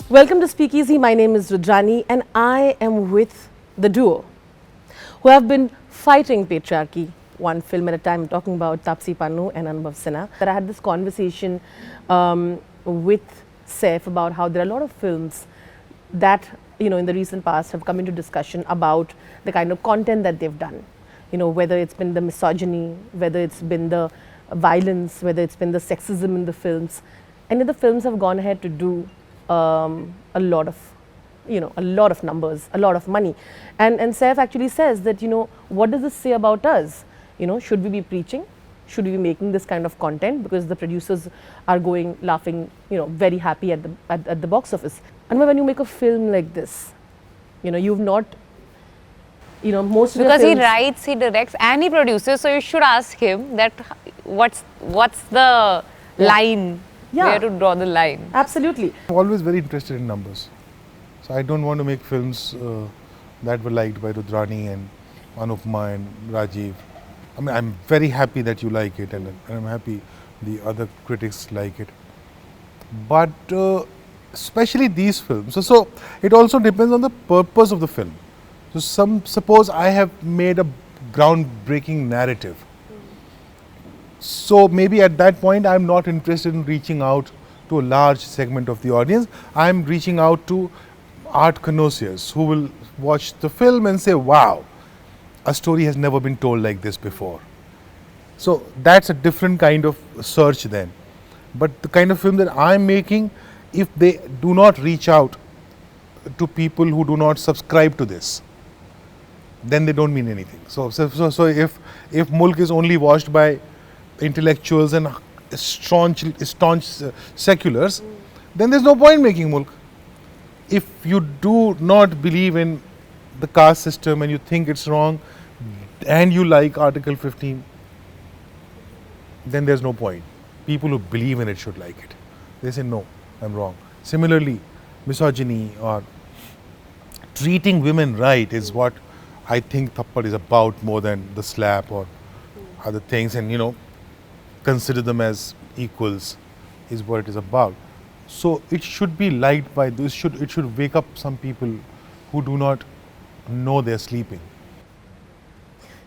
Welcome to Speakeasy. My name is Rudrani and I am with the duo who have been fighting patriarchy one film at a time. I'm talking about Taapsee Pannu and Anubhav Sinha. But I had this conversation with Saif about how there are a lot of films that, in the recent past have come into discussion about the kind of content that they've done. Whether it's been the misogyny, whether it's been the violence, whether it's been the sexism in the films. And the films have gone ahead to do a lot of numbers, a lot of money. And Saif actually says that, what does this say about us? Should we be preaching? Should we be making this kind of content? Because the producers are going, laughing, very happy at the box office. And when you make a film like this, you've not, most of because the he films, writes, he directs, and he produces. So you should ask him that what's the line, where to draw the line. Absolutely. I'm always very interested in numbers. So I don't want to make films that were liked by Rudrani and Anupma and Rajiv. I mean, I'm very happy that you like it, and I'm happy the other critics like it. But especially these films. So it also depends on the purpose of the film. So suppose I have made a groundbreaking narrative. So maybe at that point I'm not interested in reaching out to a large segment of the audience. I'm reaching out to art connoisseurs who will watch the film and say, wow, a story has never been told like this before. So that's a different kind of search then. But the kind of film that I'm making, if they do not reach out to people who do not subscribe to this, then they don't mean anything. So if Mulk is only watched by intellectuals and staunch seculars, then there's no point making Mulk. If you do not believe in the caste system and you think it's wrong and you like Article 15, then there's no point. People who believe in it should like it. They say, no, I'm wrong. Similarly, misogyny or treating women right is what I think Thappad is about more than the slap or other things, and consider them as equals is what it is about. So it should be liked by this. It should wake up some people who do not know they're sleeping.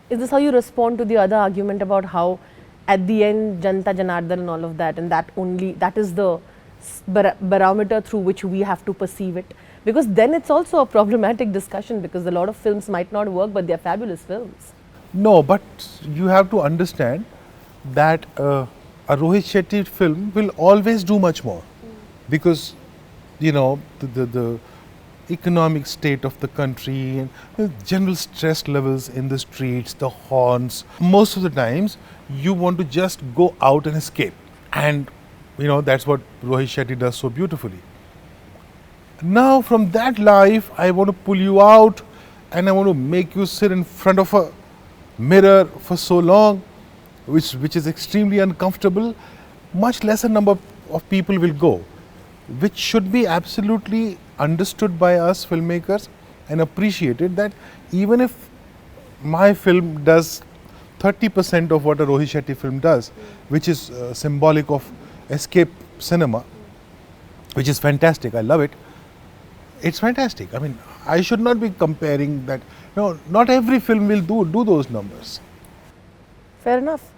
Is this how you respond to the other argument about how at the end Janta Janardan and all of that, and that is the barometer through which we have to perceive it? Because then it's also a problematic discussion, because a lot of films might not work, but they're fabulous films. No, but you have to understand that a Rohit Shetty film will always do much more, because the economic state of the country and the general stress levels in the streets, the horns. Most of the times you want to just go out and escape, and that's what Rohit Shetty does so beautifully. Now from that life I want to pull you out and I want to make you sit in front of a mirror for so long, which is extremely uncomfortable. Much lesser number of people will go, which should be absolutely understood by us filmmakers and appreciated, that even if my film does 30% of what a Rohit Shetty film does, which is symbolic of escape cinema, which is fantastic, I love it. It's fantastic. I mean, I should not be comparing that. No, not every film will do those numbers. Fair enough.